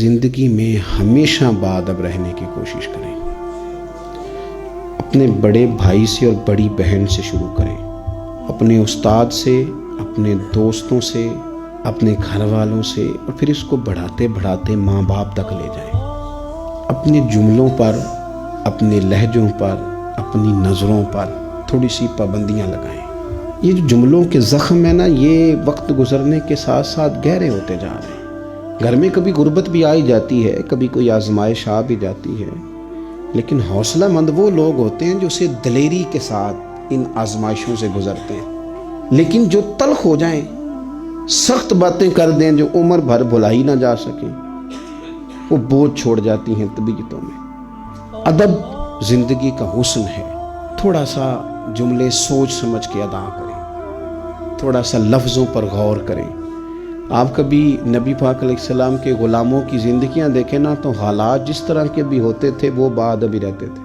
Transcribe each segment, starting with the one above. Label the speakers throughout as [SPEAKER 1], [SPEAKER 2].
[SPEAKER 1] زندگی میں ہمیشہ باادب رہنے کی کوشش کریں۔ اپنے بڑے بھائی سے اور بڑی بہن سے شروع کریں، اپنے استاد سے، اپنے دوستوں سے، اپنے گھر والوں سے، اور پھر اس کو بڑھاتے بڑھاتے ماں باپ تک لے جائیں۔ اپنے جملوں پر، اپنے لہجوں پر، اپنی نظروں پر تھوڑی سی پابندیاں لگائیں۔ یہ جو جملوں کے زخم ہے نا، یہ وقت گزرنے کے ساتھ ساتھ گہرے ہوتے جا رہے ہیں۔ گھر میں کبھی غربت بھی آئی جاتی ہے، کبھی کوئی آزمائش آ بھی جاتی ہے، لیکن حوصلہ مند وہ لوگ ہوتے ہیں جو اسے دلیری کے ساتھ ان آزمائشوں سے گزرتے ہیں۔ لیکن جو تلخ ہو جائیں، سخت باتیں کر دیں جو عمر بھر بھلائی نہ جا سکیں، وہ بوجھ چھوڑ جاتی ہیں طبیعتوں میں۔ ادب زندگی کا حسن ہے۔ تھوڑا سا جملے سوچ سمجھ کے ادا کریں، تھوڑا سا لفظوں پر غور کریں۔ آپ کبھی نبی پاک علیہ السلام کے غلاموں کی زندگیاں دیکھیں نا، تو حالات جس طرح کے بھی ہوتے تھے وہ باادبی رہتے تھے۔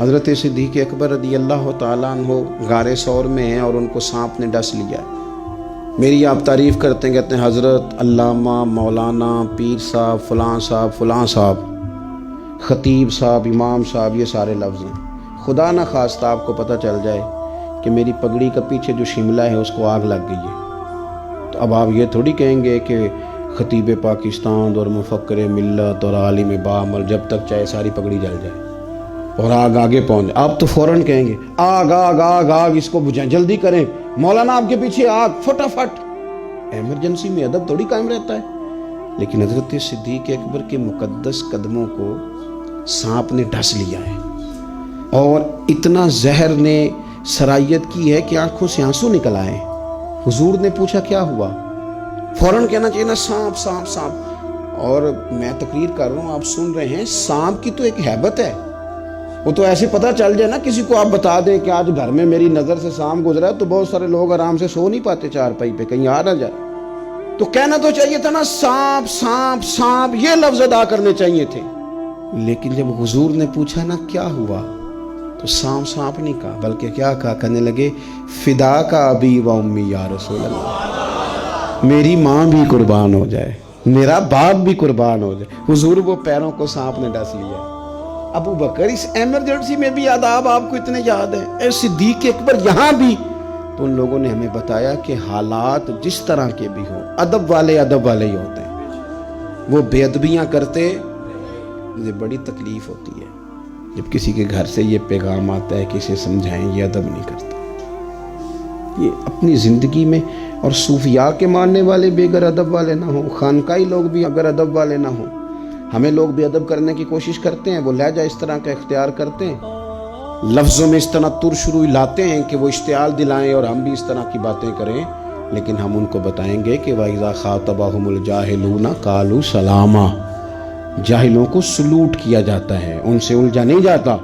[SPEAKER 1] حضرت صدیق اکبر رضی اللہ تعالیٰ عنہ غار ثور میں ہیں اور ان کو سانپ نے ڈس لیا ہے۔ میری آپ تعریف کرتے ہیں، کہتے ہیں حضرت علامہ، مولانا، پیر صاحب، فلاں صاحب، خطیب صاحب، امام صاحب، یہ سارے لفظ ہیں۔ خدا نہ خواستہ آپ کو پتہ چل جائے کہ میری پگڑی کا پیچھے جو شملہ ہے اس کو آگ لگ گئی ہے، تو اب آپ یہ تھوڑی کہیں گے کہ خطیب پاکستان اور مفکر ملت اور عالم بعمل جب تک چاہے ساری پگڑی جل جائے اور آگ آگے پہنچ جائے، آپ تو فوراً کہیں گے آگ آگ آگ آگ، اس کو بجھائیں، جلدی کریں، مولانا آپ کے پیچھے آگ، فٹافٹ۔ ایمرجنسی میں ادب تھوڑی قائم رہتا ہے۔ لیکن حضرت صدیق اکبر کے مقدس قدموں کو سانپ نے ڈس لیا ہے، اور اتنا زہر نے سرایت کی ہے کہ آنکھوں سے آنسو نکل آئے۔ حضور نے پوچھا کیا ہوا، فوراً کہنا چاہیے نا سانپ سانپ سانپ۔ اور میں تقریر کر رہا ہوں، آپ سن رہے ہیں، سانپ کی تو ایک ہیبت ہے، وہ تو ایسے پتہ چل جائے نا، کسی کو آپ بتا دیں کہ آج گھر میں میری نظر سے سانپ گزرا ہے، تو بہت سارے لوگ آرام سے سو نہیں پاتے چارپائی پہ، کہیں آ نہ جائے۔ تو کہنا تو چاہیے تھا نا سانپ سانپ سانپ، یہ لفظ ادا کرنے چاہیے تھے۔ لیکن جب حضور نے پوچھا نا کیا ہوا، تو سانپ سانپ نہیں کہا، بلکہ کیا کہا، کہنے لگے فدا کا ابی و امی یا رسول اللہ، میری ماں بھی قربان ہو جائے، میرا باپ بھی قربان ہو جائے۔ حضور وہ پیروں کو سانپ نے ڈس لیا۔ ابو بکر اس ایمرجنسی میں بھی آداب آپ کو اتنے یاد ہیں، اے صدیق اکبر یہاں بھی۔ تو ان لوگوں نے ہمیں بتایا کہ حالات جس طرح کے بھی ہوں، ادب والے ہی ہوتے ہیں۔ وہ بے ادبیاں کرتے، مجھے بڑی تکلیف ہوتی ہے جب کسی کے گھر سے یہ پیغام آتا ہے کہ اسے سمجھائیں، یہ ادب نہیں کرتا۔ یہ اپنی زندگی میں، اور صوفیاء کے ماننے والے بھی اگر ادب والے نہ ہوں، خانقاہی لوگ بھی اگر ادب والے نہ ہوں، ہمیں لوگ بھی ادب کرنے کی کوشش کرتے ہیں، وہ لہجہ اس طرح کا اختیار کرتے ہیں، لفظوں میں اس طرح ترشروئی لاتے ہیں کہ وہ اشتعال دلائیں اور ہم بھی اس طرح کی باتیں کریں۔ لیکن ہم ان کو بتائیں گے کہ وَإِذَا خَاطَبَهُمُ الْجَاهِلُونَ قَالُوا سَلَامًا، جاہلوں کو سلوٹ کیا جاتا ہے، ان سے الجھا نہیں جاتا۔